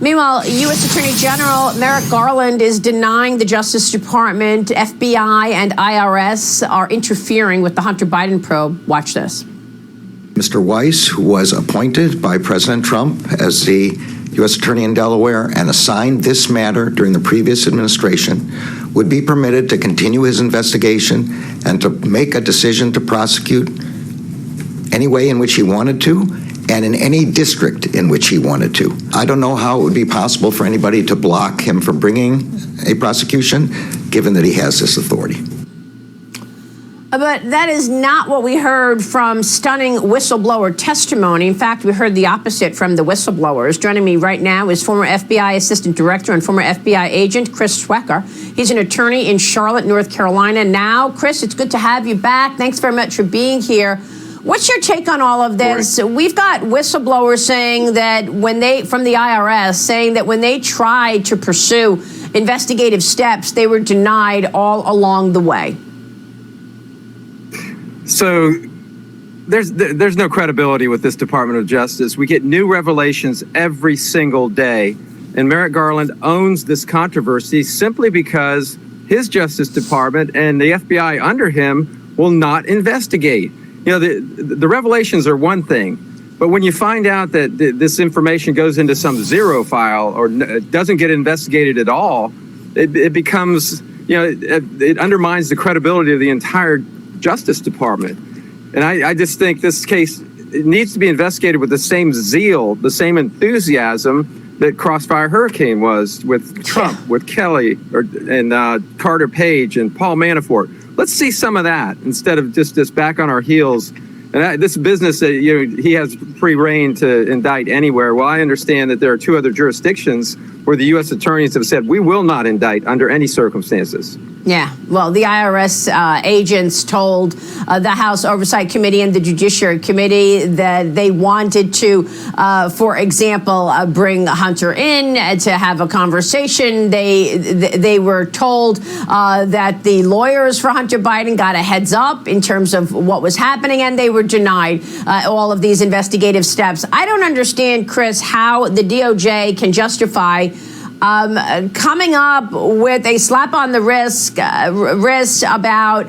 Meanwhile, U.S. Attorney General Merrick Garland is denying the Justice Department, FBI, and IRS are interfering with the Hunter Biden probe. Watch this. Mr. Weiss, who was appointed by President Trump as the U.S. Attorney in Delaware and assigned this matter during the previous administration, would be permitted to continue his investigation and to make a decision to prosecute any way in which he wanted to and in any district in which he wanted to. I don't know how it would be possible for anybody to block him from bringing a prosecution, given that he has this authority. But that is not what we heard from stunning whistleblower testimony. In fact, we heard the opposite from the whistleblowers. Joining me right now is former FBI Assistant Director and former FBI agent Chris Swecker. He's an attorney in Charlotte, North Carolina. Now, Chris, it's good to have you back. Thanks very much for being here. What's your take on all of this? Right. We've got whistleblowers saying that from the IRS, saying that when they tried to pursue investigative steps, they were denied all along the way. So there's no credibility with this Department of Justice. We get new revelations every single day. And Merrick Garland owns this controversy simply because his Justice Department and the FBI under him will not investigate. You know, the revelations are one thing, but when you find out that this information goes into some zero file or doesn't get investigated at all, it becomes, you know, it undermines the credibility of the entire Justice Department. And I just think this case, it needs to be investigated with the same zeal, the same enthusiasm that Crossfire Hurricane was with Trump, with Kelly, and Carter Page and Paul Manafort. Let's see some of that instead of just back on our heels. And this business that he has free reign to indict anywhere. Well, I understand that there are two other jurisdictions where the U.S. attorneys have said we will not indict under any circumstances. Yeah, well, the IRS agents told the House Oversight Committee and the Judiciary Committee that they wanted to, for example, bring Hunter in to have a conversation. They were told that the lawyers for Hunter Biden got a heads up in terms of what was happening, and they were denied all of these investigative steps. I don't understand, Chris, how the DOJ can justify coming up with a slap on the wrist about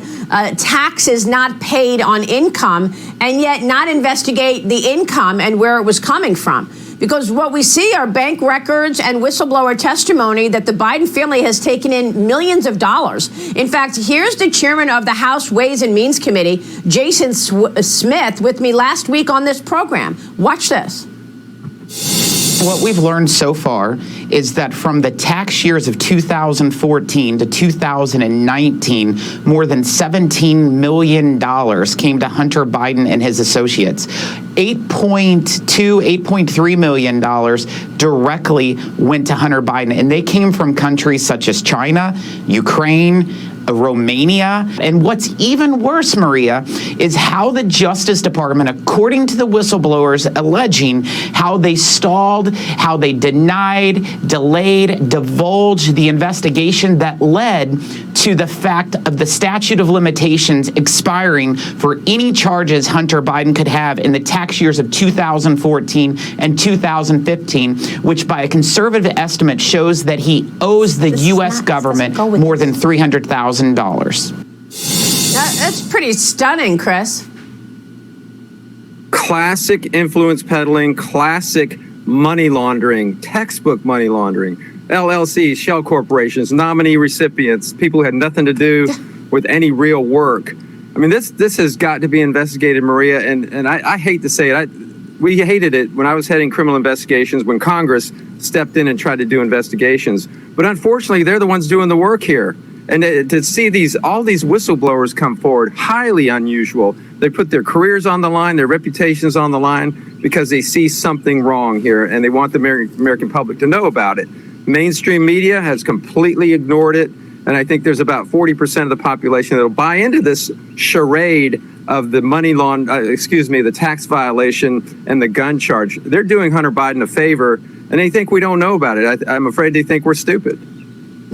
taxes not paid on income and yet not investigate the income and where it was coming from. Because what we see are bank records and whistleblower testimony that the Biden family has taken in millions of dollars. In fact, here's the chairman of the House Ways and Means Committee, Jason Smith, with me last week on this program. Watch this. What we've learned so far is that from the tax years of 2014 to 2019, more than $17 million came to Hunter Biden and his associates. $8.3 million directly went to Hunter Biden, and they came from countries such as China, Ukraine, Romania. And what's even worse, Maria, is how the Justice Department, according to the whistleblowers, alleging how they stalled, how they denied, delayed, divulged the investigation that led to the fact of the statute of limitations expiring for any charges Hunter Biden could have in the tax years of 2014 and 2015, which by a conservative estimate shows that he owes the U.S. government more than $300,000. That's pretty stunning, Chris. Classic influence peddling, classic money laundering, textbook money laundering. LLCs, shell corporations, nominee recipients, people who had nothing to do with any real work. I mean, this has got to be investigated, Maria, and I hate to say it. We hated it when I was heading criminal investigations, when Congress stepped in and tried to do investigations. But unfortunately, they're the ones doing the work here. And to see all these whistleblowers come forward, highly unusual. They put their careers on the line, their reputations on the line, because they see something wrong here, and they want the American public to know about it. Mainstream media has completely ignored it, and I think there's about 40% of the population that will buy into this charade of the the tax violation and the gun charge. They're doing Hunter Biden a favor, and they think we don't know about it. I'm afraid they think we're stupid.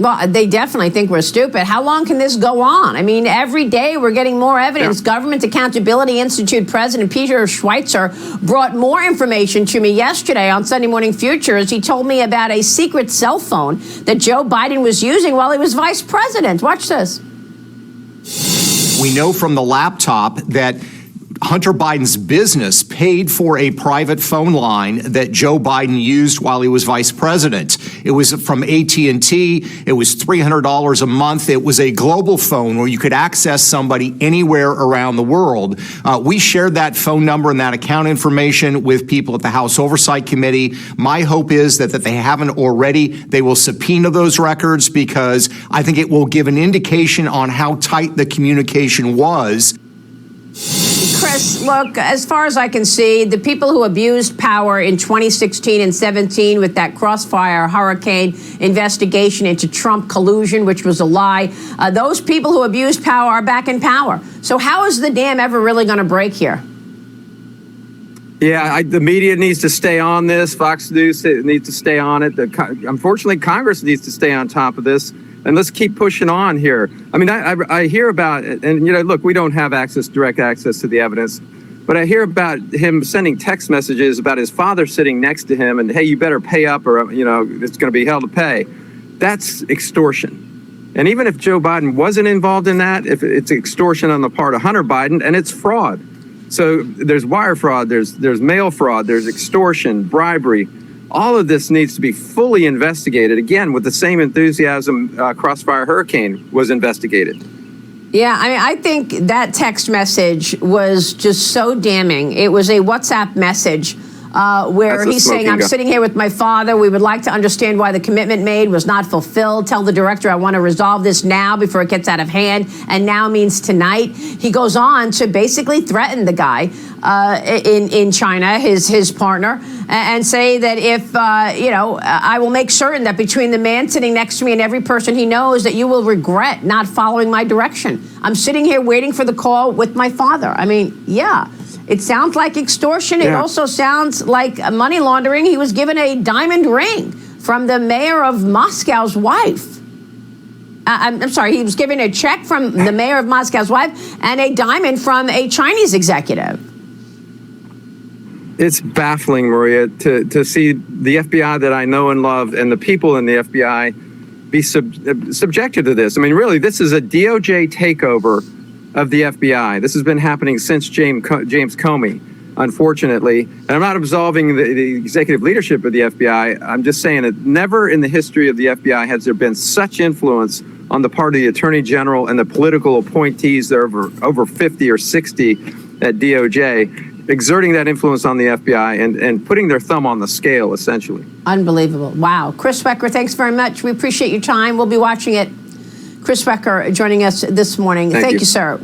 Well, they definitely think we're stupid. How long can this go on? I mean, every day we're getting more evidence. Yeah. Government Accountability Institute President Peter Schweitzer brought more information to me yesterday on Sunday Morning Futures. He told me about a secret cell phone that Joe Biden was using while he was vice president. Watch this. We know from the laptop that Hunter Biden's business paid for a private phone line that Joe Biden used while he was vice president. It was from AT&T. It was $300 a month. It was a global phone where you could access somebody anywhere around the world. We shared that phone number and that account information with people at the House Oversight Committee. My hope is that if they haven't already, they will subpoena those records, because I think it will give an indication on how tight the communication was. Chris, look, as far as I can see, the people who abused power in 2016 and 17 with that Crossfire Hurricane investigation into Trump collusion, which was a lie, those people who abused power are back in power. So how is the dam ever really going to break here? Yeah, the media needs to stay on this. Fox News needs to stay on it. Unfortunately, Congress needs to stay on top of this. And let's keep pushing on here. I mean, I hear about it, and, look, we don't have direct access to the evidence, but I hear about him sending text messages about his father sitting next to him and, hey, you better pay up or, it's going to be hell to pay. That's extortion. And even if Joe Biden wasn't involved in that, if it's extortion on the part of Hunter Biden, and it's fraud. So there's wire fraud, there's mail fraud, there's extortion, bribery. All of this needs to be fully investigated, again, with the same enthusiasm Crossfire Hurricane was investigated. Yeah, I mean, I think that text message was just so damning. It was a WhatsApp message where he's saying, I'm sitting here with my father. We would like to understand why the commitment made was not fulfilled. Tell the director I want to resolve this now before it gets out of hand. And now means tonight. He goes on to basically threaten the guy in China, his partner, and say that if, I will make certain that between the man sitting next to me and every person he knows, that you will regret not following my direction. I'm sitting here waiting for the call with my father. I mean, yeah. It sounds like extortion. It also sounds like money laundering. He was given a diamond ring from the mayor of Moscow's wife. I'm sorry, he was given a check from the mayor of Moscow's wife and a diamond from a Chinese executive. It's baffling, Maria, to see the FBI that I know and love and the people in the FBI be subjected to this. I mean, really, this is a DOJ takeover of the FBI. This has been happening since James Comey, unfortunately. And I'm not absolving the executive leadership of the FBI. I'm just saying that never in the history of the FBI has there been such influence on the part of the Attorney General and the political appointees. There are over 50 or 60 at DOJ, exerting that influence on the FBI and putting their thumb on the scale, essentially. Unbelievable. Wow. Chris Wecker, thanks very much. We appreciate your time. We'll be watching it. Chris Wecker joining us this morning. Thank you, sir.